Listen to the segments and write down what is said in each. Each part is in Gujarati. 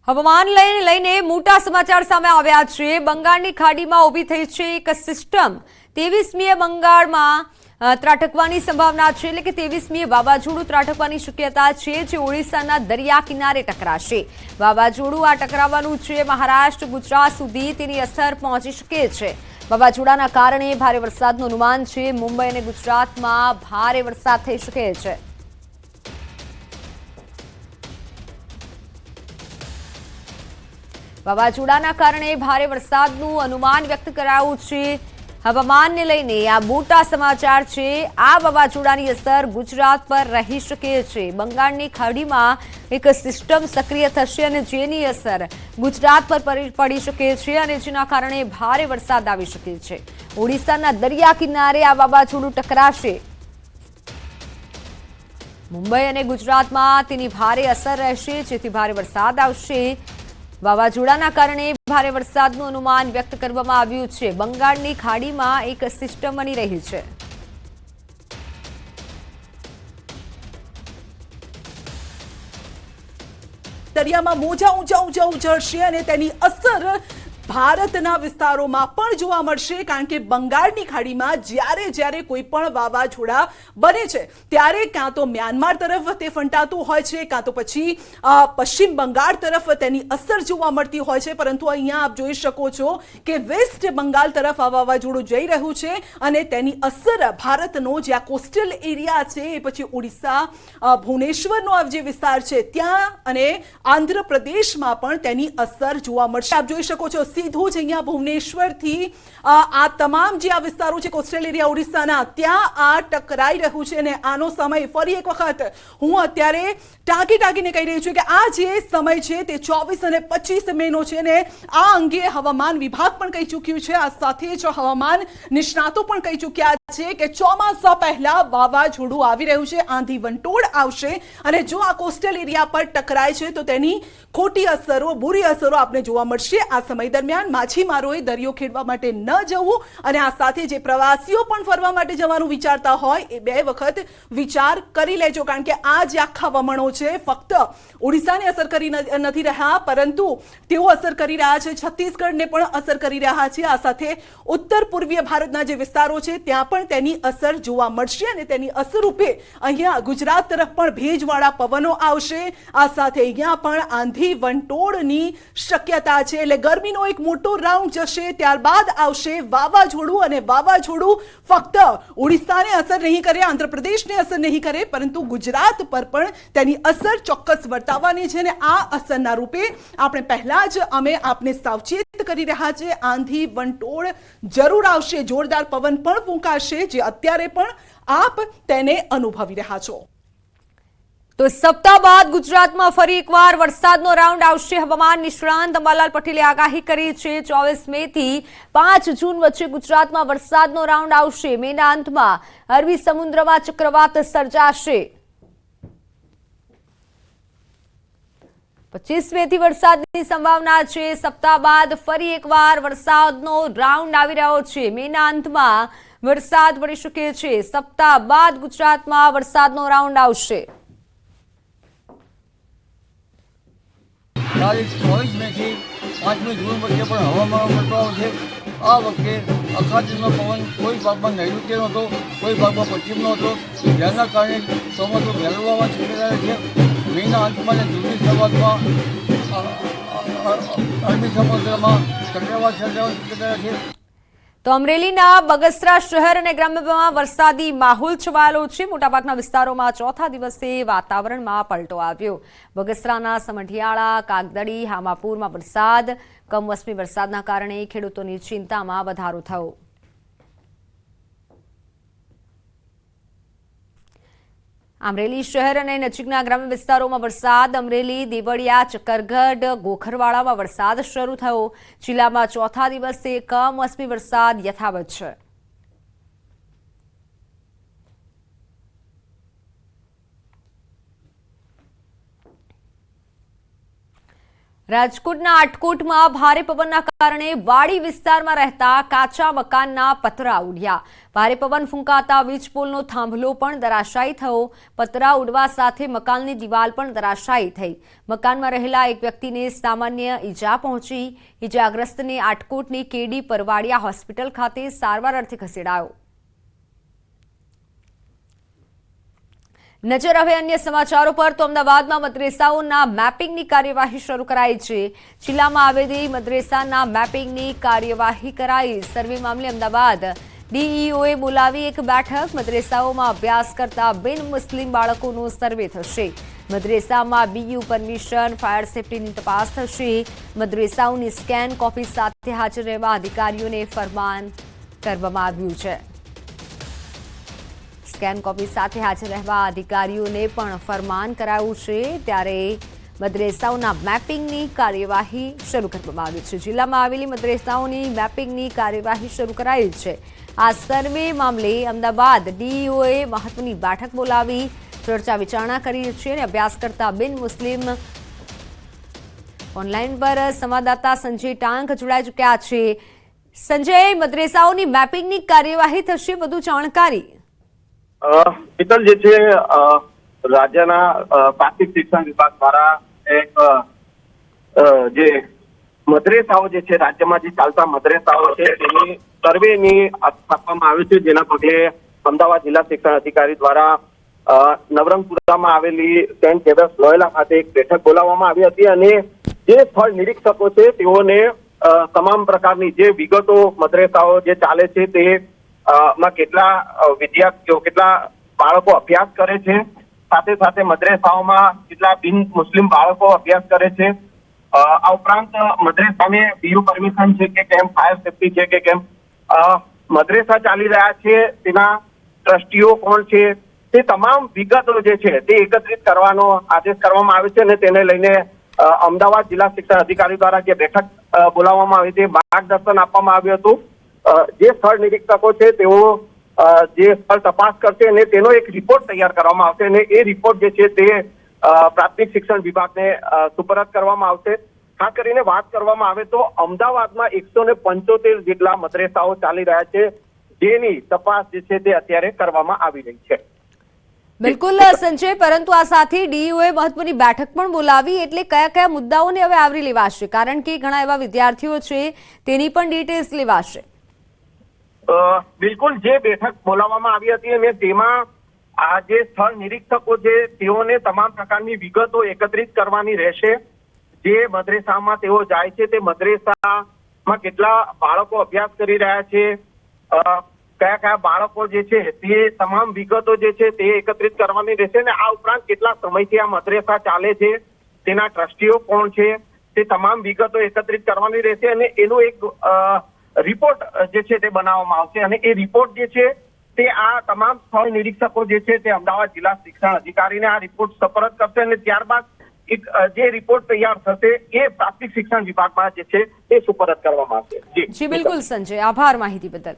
હવામાન લઈને મોટા સમાચાર સામે આવ્યા છે। બંગાળની ખાડીમાં ઊભી થઈ છે એક સિસ્ટમ। 23મીએ બંગાળમાં ત્રાટકવાની સંભાવના છે, એટલે કે 23મીએ વાવાઝોડું ત્રાટકવાની શક્યતા છે, જે ઓડિશાના દરિયા કિનારે ટકરાશે। વાવાઝોડું આ ટકરાવવાનું છે મહારાષ્ટ્ર ગુજરાત સુધી તેની અસર પહોંચી શકે છે। વાવાઝોડાના કારણે ભારે વરસાદનું અનુમાન છે। મુંબઈ અને ગુજરાતમાં ભારે વરસાદ થઈ શકે છે। વાવાઝોડાના કારણે ભારે વરસાદનું અનુમાન વ્યક્ત કરાયું છે। હવામાનને લઈને આ મોટા સમાચાર છે। આ વાવાઝોડાની અસર ગુજરાત પર રહી શકે છે। બંગાળની ખાડીમાં એક સિસ્ટમ સક્રિય થશે અને જેની અસર ગુજરાત પર પડી શકે છે અને જેના કારણે ભારે વરસાદ આવી શકે છે। ઓડિશાના દરિયા કિનારે આ વાવાઝોડું ટકરાશે। મુંબઈ અને ગુજરાતમાં તેની ભારે અસર રહેશે, જેથી ભારે વરસાદ આવશે। વાવાઝોડાના કારણે ભારે વરસાદનું અનુમાન વ્યક્ત કરવામાં આવ્યું છે। બંગાળની ખાડીમાં એક સિસ્ટમ બની રહી છે। દરિયામાં મોજા ઊંચા ઉછળશે અને તેની અસર ભારતના વિસ્તારોમાં પણ જોવા મળશે, કારણ કે બંગાળની ખાડીમાં જ્યારે કોઈ પણ વાવાઝોડા બને છે ત્યારે કાં તો મ્યાનમાર તરફ તે ફંટાતું હોય છે, કાં તો પછી પશ્ચિમ બંગાળ તરફ તેની અસર જોવા મળતી હોય છે। પરંતુ અહીંયા આપ જોઈ શકો છો કે વેસ્ટ બંગાળ તરફ આ વાવાઝોડું જઈ રહ્યું છે અને તેની અસર ભારતનો જે આ કોસ્ટલ એરિયા છે, એ પછી ઓડિશા ભુવનેશ્વરનો જે વિસ્તાર છે ત્યાં અને આંધ્રપ્રદેશમાં પણ તેની અસર જોવા મળશે। આપ જોઈ શકો છો સીધું જ અહીંયા ભુવનેશ્વરથી આ તમામ જે આ વિસ્તારો છે કોસ્ટલ એરિયા ઓડિશાના, ત્યાં આ ટકરાઈ રહ્યું છે। અને આનો સમય ફરી એક વખત હું અત્યારે ટાંકીને કહી રહી છું કે આ જે સમય છે તે 24 અને 25 મેનો છે ને આ અંગે હવામાન વિભાગ પણ કહી ચૂક્યું છે। આ સાથે જ હવામાન નિષ્ણાતો પણ કહી ચૂક્યા છે કે ચોમાસા પહેલા વાવાઝોડું આવી રહ્યું છે, આંધી વંટોળ આવશે અને જો આ કોસ્ટલ એરિયા પર ટકરાય છે તો તેની ખોટી અસરો, બુરી અસરો આપણે જોવા મળશે। આ સમય દરમિયાન માછીમારોએ દરિયો ખેડવા માટે ન જવું અને આ સાથે જે પ્રવાસીઓ પણ ફરવા માટે જવાનું વિચારતા હોય એ બે વખત વિચાર કરી લેજો, કારણ કે આ જે આખા વમણો છે ફક્ત ઓડિશાને અસર કરી નથી રહ્યા, પરંતુ તેઓ અસર કરી રહ્યા છે છત્તીસગઢને પણ અસર કરી રહ્યા છે। આ સાથે ઉત્તર પૂર્વીય ભારતના જે વિસ્તારો છે ત્યાં પણ તેની અસર જોવા મળશે અને તેની અસર રૂપે અહીંયા ગુજરાત તરફ પણ ભેજવાળા પવનો આવશે। આ સાથે અહીંયા પણ આંધી વંટોળની શક્યતા છે, એટલે ગરમીનો એક મોટો રાઉન્ડ જશે, ત્યારબાદ આવશે વાવાઝોડું અને વાવાઝોડું ફક્ત ઓડિશાને અસર નહીં કરે, આંધ્રપ્રદેશને અસર નહીં કરે, પરંતુ ગુજરાત પર પણ તેની અસર ચોક્કસ વર્તાવવાની છે। અને આ અસરના રૂપે આપણે પહેલા જ અમે આપને સાવચેત કરી રહ્યા છે, આંધી વંટોળ જરૂર આવશે, જોરદાર પવન પણ ફૂંકાશે, જે અત્યારે પણ આપ તેને અનુભવી રહ્યા છો। તો સપ્તાહ બાદ ગુજરાતમાં ફરી એકવાર વરસાદનો રાઉન્ડ આવશે। હવામાન નિષ્ણાંત અંબાલાલ પટેલે આગાહી કરી છે 24 મે થી 5 જૂન વચ્ચે ગુજરાતમાં વરસાદનો રાઉન્ડ આવશે। મેના અંતમાં અરબી સમુદ્રમાં ચક્રવાત સર્જાશે। 25 મે થી વરસાદની સંભાવના છે। સપ્તાહ બાદ ફરી એકવાર વરસાદનો રાઉન્ડ આવી રહ્યો છે। મેના અંતમાં વરસાદ પડી શકે છે। સપ્તાહ બાદ ગુજરાતમાં વરસાદનો રાઉન્ડ આવશે। તારીખ 24 મે થી 5મી જૂન વચ્ચે પણ હવામાનમાં પલટો આવશે। આ વખતે અખાતીનો પવન કોઈ ભાગમાં નૈઋત્યનો હતો, કોઈ ભાગમાં પશ્ચિમનો હતો, જેના કારણે ચોમાસું વહેલું આવવાની શક્યતા છે। મેના અંતમાં અને જૂનની શરૂઆતમાં અરબી સમુદ્રમાં ચક્રવાત સર્જાવાની શક્યતા છે। તો અમરેલીના બગસરા શહેર અને ગ્રામ્યમાં વરસાદી માહોલ છવાયેલો છે। મોટાભાગના વિસ્તારોમાં ચોથા દિવસે વાતાવરણમાં પલટો આવ્યો। બગસરાના સમઢિયાળા, કાગદડી, હામાપુરમાં વરસાદ, કમોસમી વરસાદના કારણે ખેડૂતોની ચિંતામાં વધારો થયો। અમરેલી શહેર અને નજીકના ગ્રામ્ય વિસ્તારોમાં વરસાદ। અમરેલી, દેવળિયા, ચક્કરગઢ, ગોખરવાડામાં વરસાદ શરૂ થયો। જિલ્લામાં ચોથા દિવસે કમોસમી વરસાદ યથાવત છે। રાજકોટના આટકોટમાં ભારે પવનના કારણે વાડી વિસ્તારમાં રહેતા કાચા મકાનના પતરા ઉડ્યા. ભારે પવન ફૂંકાતા વીજપોલનો થાંભલો પણ ધરાશાયી થયો. પતરા ઉડવા સાથે મકાનની દિવાલ પણ ધરાશાયી થઈ. મકાનમાં રહેલા એક વ્યક્તિને સામાન્ય ઈજા પહોંચી. ઈજાગ્રસ્તને આટકોટની કેડી પરવાડિયા હોસ્પિટલ ખાતે સારવાર અર્થે ખસેડાયો. નજર હવે અન્ય સમાચારો પર. તો અમદાવાદમાં મદ્રેસાઓના મેપિંગની કાર્યવાહી શરૂ કરાઈ છે. જિલ્લામાં આવેલી મદ્રેસાના મેપિંગની કાર્યવાહી કરાઈ. સર્વે મામલે અમદાવાદ ડીઈઓએ બોલાવી એક બેઠક. મદ્રેસાઓમાં અભ્યાસ કરતા બિન મુસ્લિમ બાળકોનો સર્વે થશે. મદ્રેસામાં બીયુ પરમિશન, ફાયર સેફટીની તપાસ થશે. મદ્રેસાઓની સ્કેન કોપી સાથે હાજર રહેવા અધિકારીઓને ફરમાન કરવામાં આવ્યું છે. સ્કેન કોપી સાથે હાજર રહેવા અધિકારીઓને પણ ફરમાન કરાયું છે. ત્યારે મદ્રેસાઓના મેપિંગની કાર્યવાહી શરૂ કરવામાં આવી છે. જિલ્લામાં આવેલી મદ્રેસાઓની મેપિંગની કાર્યવાહી શરૂ કરાઈ છે. આ સર્વે મામલે અમદાવાદ ડીઈઓએ મહત્વની બેઠક બોલાવી ચર્ચા વિચારણા કરી છે અને અભ્યાસ કરતા બિન મુસ્લિમ ઓનલાઈન પર સંવાદદાતા સંજય ટાંક જોડાઈ ચૂક્યા છે. સંજય, મદ્રેસાઓની મેપિંગની કાર્યવાહી થશે, વધુ જાણકારી. મિત્તલ, જે છે રાજ્યના પ્રાથમિક શિક્ષણ વિભાગ દ્વારા એક જે મદ્રેસાઓ જે છે, રાજ્યમાં જે ચાલતા મદ્રેસાઓ છે તેની સર્વેની આપવામાં આવી છે. જેના પગલે અમદાવાદ જિલ્લા શિક્ષણ અધિકારી દ્વારા નવરંગપુરામાં આવેલી સેન્ટ ઝેવિયર્સ લોયોલા ખાતે એક બેઠક બોલાવવામાં આવી હતી અને જે સ્થળ નિરીક્ષકો છે તેઓને તમામ પ્રકારની જે વિગતો મદ્રેસાઓ જે ચાલે છે તે માં કેટલા વિદ્યાર્થીઓ, કેટલા બાળકો અભ્યાસ કરે છે, સાથે સાથે મદ્રેસાઓમાં કેટલા બિન મુસ્લિમ બાળકો અભ્યાસ કરે છે, આ ઉપરાંત મદ્રેસાને બીયુ પરમિશન છે કે કેમ, ફાયર સેફટી છે કે કેમ, મદ્રેસા ચાલી રહ્યા છે તેના ટ્રસ્ટીઓ કોણ છે, તે તમામ વિગતો જે છે તે એકત્રિત કરવાનો આદેશ કરવામાં આવે છે. અને તેને લઈને અમદાવાદ જિલ્લા શિક્ષણ અધિકારી દ્વારા જે બેઠક બોલાવવામાં આવી હતી, માર્ગદર્શન આપવામાં આવ્યું હતું. જે સ્થળ નિરીક્ષકો છે તેઓ જે સ્થળ તપાસ કરશે અને તેનો એક રિપોર્ટ તૈયાર કરવામાં આવશે અને એ રિપોર્ટ જે છે તે પ્રાથમિક શિક્ષણ વિભાગને સુપરત કરવામાં આવશે. ખાસ કરીને વાત કરવામાં આવે તો અમદાવાદમાં 175 જેટલા મદ્રેસાઓ ચાલી રહ્યા છે, જેની તપાસ જે છે તે અત્યારે કરવામાં આવી રહી છે. બિલકુલ સંજય, પરંતુ આ સાથે ડીઈઓએ મહત્વની બેઠક પણ બોલાવી, એટલે કયા કયા મુદ્દાઓને હવે આવરી લેવાશે? કારણ કે ઘણા એવા વિદ્યાર્થીઓ છે તેની પણ ડિટેલ્સ લેવાશે. બિલકુલ, જે બેઠક બોલાવવામાં આવી હતી અને તેમાં આ જે સ્થળ નિરીક્ષકો છે તેઓને તમામ પ્રકારની વિગતો એકત્રિત કરવાની રહેશે. જે મદ્રેસામાં તેઓ જાય છે તે મદ્રેસામાં કેટલા બાળકો અભ્યાસ કરી રહ્યા છે, કયા કયા બાળકો જે છે તે તમામ વિગતો જે છે તે એકત્રિત કરવાની રહેશે. અને આ ઉપરાંત કેટલા સમયથી આ મદ્રેસા ચાલે છે, તેના ટ્રસ્ટીઓ કોણ છે, તે તમામ વિગતો એકત્રિત કરવાની રહેશે અને એનું એક રિપોર્ટ જે છે તે બનાવવામાં આવશે. અને એ રિપોર્ટ જે છે તે આ તમામ સ્થળ નિરીક્ષકો જે છે તે અમદાવાદ જિલ્લા શિક્ષણ અધિકારીને આ રિપોર્ટ સપરત કરશે અને ત્યારબાદ જે રિપોર્ટ તૈયાર થશે એ પ્રાથમિક શિક્ષણ વિભાગમાં જે છે તે સુપરત કરવામાં આવશે. જી બિલકુલ સંજય, આભાર માહિતી બદલ.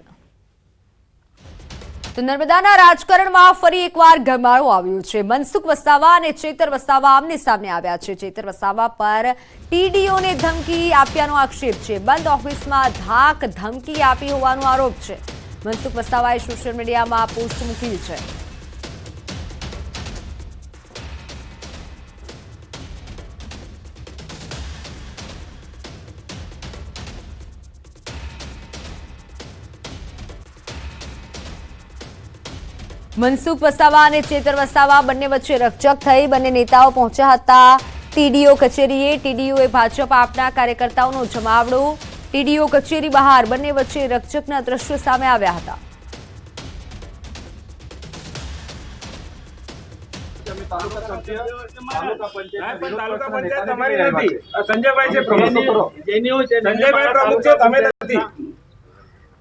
તો નર્મદાના રાજકારણમાં ફરી એકવાર ગરમાળો આવ્યો છે. મનસુખ વસાવા અને ચેતર વસાવા આમને સામને આવ્યા છે. ચેતર વસાવા પર ટીડીઓને ધમકી આપ્યાનો આક્ષેપ છે. બંધ ઓફિસમાં ધાક ધમકી આપી હોવાનો આરોપ છે. મનસુખ વસાવાએ સોશિયલ મીડિયામાં પોસ્ટ મૂકી છે. મનસુખ વસાવા અને ચેતર વસાવા બંને વચ્ચે રકઝક થઈ. બંને નેતાઓ પહોંચ્યા હતા ટીડીઓ કચેરીએ. ટીડીઓએ ભાજપ આપના કાર્યકર્તાઓનો જમાવડો. ટીડીઓ કચેરી બહાર બંને વચ્ચે રકઝકના દ્રશ્યો સામે આવ્યા હતા.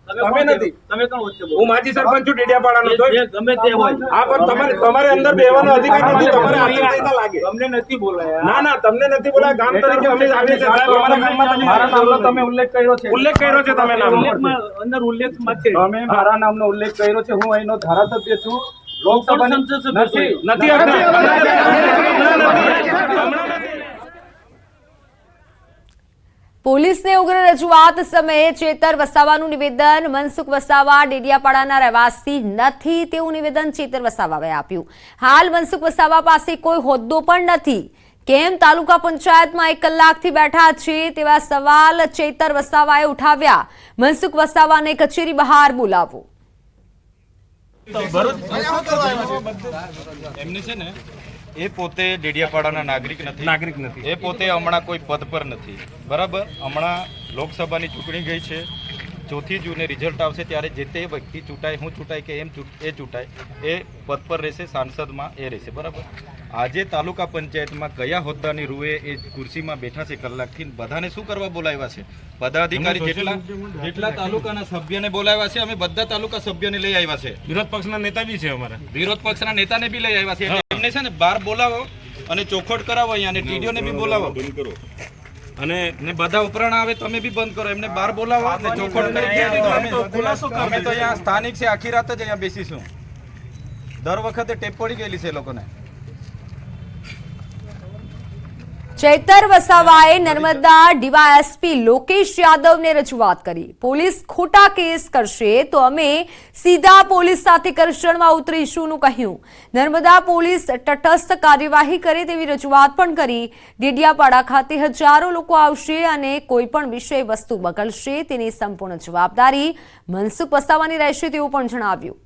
તમે નથી, તમે કોણ વચ્ચે બોલો? હું માજી સરપંચ છું ડેડિયાપાડાનો. ગમે તે હોય, આ પણ તમારે અંદર બેવાનો અધિકાર નથી. તમારે આચારસંહિતા લાગે. તમને નથી બોલાયા? ના ના, તમને નથી બોલાયા. ગામ તરીકે અમે આવીએ છીએ. સાહેબ, અમારા ગામમાં મારા નામનો તમે ઉલ્લેખ કર્યો છે. ઉલ્લેખ કર્યો છે તમે નામમાં અંદર ઉલ્લેખમાં છે. અમે મારા નામનો ઉલ્લેખ કર્યો છે. હું અહીંનો ધારાસભ્ય છું. લોકસભાની નથી. પોલીસને ઉગ્ર રજૂઆત સમયે ચેતર વસાવાનું નિવેદન. મનસુખ વસાવા ડેડિયાપાડાના રહેવાસી નથી તેવું નિવેદન ચેતર વસાવાએ આપ્યું. હાલ મનસુખ વસાવા પાસે કોઈ હોદ્દો પણ નથી. કેમ તાલુકા પંચાયતમાં 1 કલાકથી બેઠા છે તેવા સવાલ ચેતર વસાવાએ ઉઠાવ્યા. મનસુખ વસાવાને કચેરી બહાર બોલાવો. એમને છે ને એ પોતે ડેડિયાપાડાના નાગરિક નથી. એ પોતે હમણાં કોઈ પદ પર નથી. બરાબર. હમણાં લોકસભાની ચૂંટણી ગઈ છે. 4 જૂને રિઝલ્ટ આવશે ત્યારે જે તે વ્યક્તિ ચૂંટાય, હું ચૂંટાય કે એ ચૂંટાય, એ પદ પર રહેશે, સાંસદમાં એ રહેશે. બરાબર. આજે તાલુકા પંચાયતમાં કયા હોદ્દાની રૂએ એ ખુરશીમાં બેઠા છે કલાકથી, બધાને શું કરવા બોલાવ્યા છે? પદાધિકારી જેટલા તાલુકાના સભ્યને બોલાવ્યા છે, અમે બધા તાલુકા સભ્યને લઈ આવ્યા છે. વિરોધ પક્ષના નેતા બી છે અમારા. વિરોધ પક્ષના નેતાને બી લઈ આવ્યા છે. એમને છે ને બહાર બોલાવો અને ચોખવટ કરાવો અહીંયા, અને ટીડીઓને બી બોલાવો અને બધા ઉપરાણ આવે તમે બી બંધ કરો. એમને બહાર બોલાવો અને ચોખવટ કરી. અમે તો અહીંયા સ્થાનિક છે, આખી રાત જ અહીંયા બેસીશું. દર વખતે ટેપ પડી ગયેલી છે લોકોને. ચેતર વસાવાએ નર્મદા ડીવાયએસપી લોકેશ યાદવને રજૂઆત કરી. પોલીસ ખોટા કેસ કરશે તો અમે સીધા પોલીસ સાથે ઘર્ષણમાં ઉતરીશુંનું કહ્યું. નર્મદા પોલીસ તટસ્થ કાર્યવાહી કરે તેવી રજૂઆત પણ કરી. ડેડિયાપાડા ખાતે હજારો લોકો આવશે અને કોઈ પણ વિષય વસ્તુ બગડશે તેની સંપૂર્ણ જવાબદારી મનસુખ વસાવાની રહેશે તેવું પણ જણાવ્યું.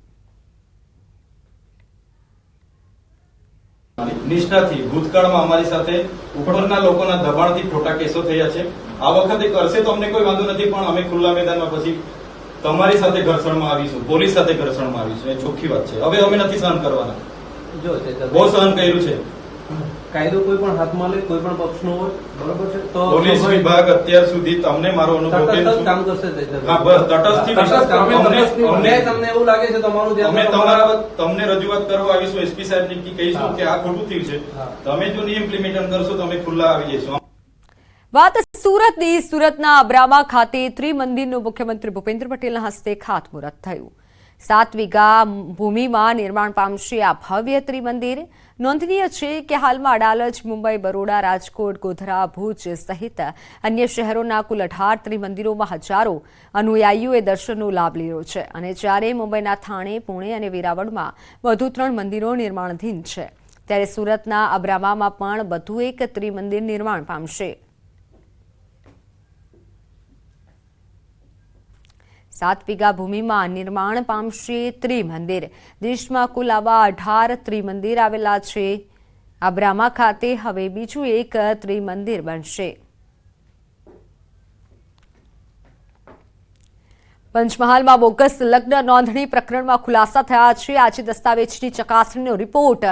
નિષ્ઠાથી ભૂતકાળમાં અમારી સાથે ઉપરના લોકોના દબાણથી ખોટા કેસો થયા છે. આ વખતે કરશે તો અમને કોઈ વાંધો નથી, પણ અમે ખુલ્લા મેદાનમાં પછી તમારી સાથે ઘર્ષણમાં આવીશું, પોલીસ સાથે ઘર્ષણમાં આવીશું. એ ચોખ્ખી વાત છે. હવે અમે નથી સહન કરવાના. બહુ સહન કર્યું છે. કાયદો કોઈ પણ હાથમાં લે, કોઈ પણ પક્ષનો હોય, બરોબર છે, તો પોલીસ વિભાગ અત્યાર સુધી તમને મારો અનુભવ કેમ છે? કામ કરશે. હા, બસ તટસ્થથી તમને એવું લાગે છે તમારું અમે તમને રજૂઆત કરવા આવીશું. એસપી સાહેબને કહીશું કે આ ખોટું થયું છે. તમે જો નહીં ઇમ્પ્લિમેન્ટ કરશો તો અમે ખુલ્લા આવી જઈશું. વાત સુરતની. સુરતના અબ્રામા ખાતે ત્રિમંદિરનું મુખ્યમંત્રી ભૂપેન્દ્ર પટેલના હસ્તે ખાતમુહૂર્ત થયું. 7 વીઘા ભૂમિમાં નિર્માણ પામશે આ ભવ્ય ત્રિમંદિર. નોંધનીય છે કે હાલમાં અડાલજ, મુંબઈ, બરોડા, રાજકોટ, ગોધરા, ભુજ સહિત અન્ય શહેરોના કુલ 18 ત્રિમંદિરોમાં હજારો અનુયાયીઓએ દર્શનનો લાભ લીધો છે. અને જ્યારે મુંબઈના થાણે, પુણે અને વેરાવળમાં વધુ 3 મંદિરો નિર્માણાધીન છે, ત્યારે સુરતના અબ્રામામાં પણ વધુ એક ત્રિમંદિર નિર્માણ પામશે. 7 વીઘા ભૂમિમાં નિર્માણ પામશે ત્રિમંદિર. દેશમાં કુલ આવા 18 ત્રિમંદિર આવેલા છે. અબ્રામા ખાતે હવે બીજું એક ત્રિમંદિર બનશે. પંચમહાલમાં બોગસ લગ્ન નોંધણી પ્રકરણમાં ખુલાસા થયા છે. આજે દસ્તાવેજની ચકાસણીનો રિપોર્ટ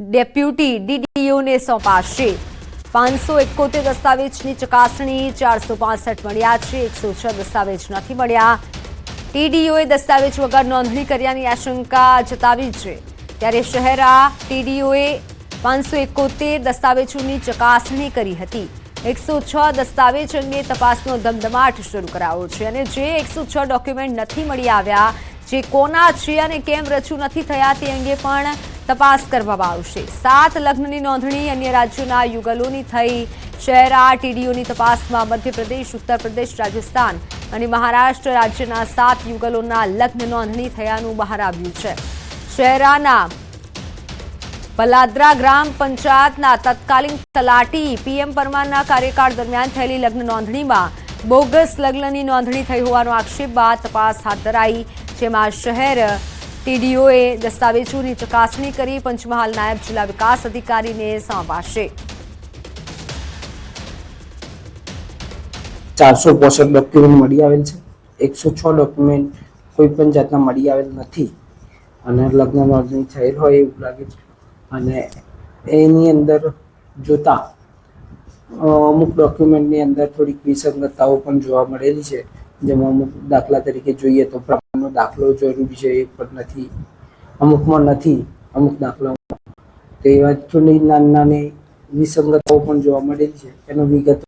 ડેપ્યુટી ડીડીઓને સોંપાશે. 571 દસ્તાવેજની ચકાસણી, 465 મળ્યા છે, 106 દસ્તાવેજ નથી મળ્યા. ટીડીઓએ દસ્તાવેજ વગર નોંધણી કર્યાની આશંકા જતાવી છે. ત્યારે શહેરા ટીડીઓએ 571 દસ્તાવેજોની ચકાસણી કરી હતી. 106 દસ્તાવેજ અંગે તપાસનો ધમધમાટ શરૂ કરાયો છે અને જે 106 ડોક્યુમેન્ટ નથી મળી આવ્યા, જે કોના છે અને કેમ રજૂ નથી થયા તે અંગે પણ તપાસ કરવામાં આવશે. 7 લગ્નની નોંધણી અન્ય રાજ્યોના યુગલોની થઈ. શહેરા ટીડીઓની તપાસમાં મધ્યપ્રદેશ, ઉત્તર પ્રદેશ, રાજસ્થાન અને મહારાષ્ટ્ર રાજ્યના 7 યુગલોના લગ્ન નોંધણી થયાનું બહાર આવ્યું છે. શહેરાના પલાદ્રા ગ્રામ પંચાયતના તત્કાલીન તલાટી પીએમ પરમારના કાર્યકાળ દરમિયાન થયેલી લગ્ન નોંધણીમાં બોગસ લગ્નની નોંધણી થઈ હોવાનો આક્ષેપ બાદ તપાસ હાથ ધરાઈ, જેમાં શહેર ટીડીઓએ દસ્તાવેજોની ચકાસણી કરી પંચમહાલ નાયબ જિલ્લા વિકાસ અધિકારીને સોંપાશે. 465 ડોક્યુમેન્ટ મળી આવેલ છે. 106 ડોક્યુમેન્ટ કોઈ પણ જાતના મળી આવેલ નથી અને લગ્ન નોંધણી થયેલ હોય એવું લાગે છે. અને એની અંદર જોતા અમુક ડોક્યુમેન્ટની અંદર થોડીક વિસંગતતાઓ પણ જોવા મળેલી છે. જેમાં અમુક દાખલા તરીકે જોઈએ તો પ્રમાણનો દાખલો જરૂરી છે એ પણ નથી, અમુકમાં નથી, અમુક દાખલામાં તો એવા થોડી નાની નાની વિસંગતતાઓ પણ જોવા મળેલી છે. એનો વિગત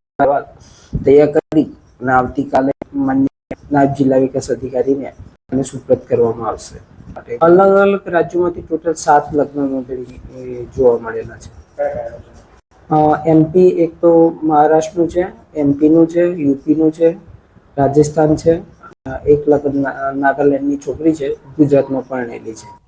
તૈયાર કરી અને આવતીકાલે માન્ય નાયબ જિલ્લા વિકાસ અધિકારીને એને સુપ્રત કરવામાં આવશે. અલગ અલગ રાજ્યોમાંથી ટોટલ 7 લગ્ન નોંધણી જોવા મળેલા છે. એમપી એક તો મહારાષ્ટ્રનું છે, એમપીનું છે, યુપીનું છે, રાજસ્થાન છે, એક લગ્ન નાગાલેન્ડની છોકરી છે, ગુજરાતમાં પરણેલી છે.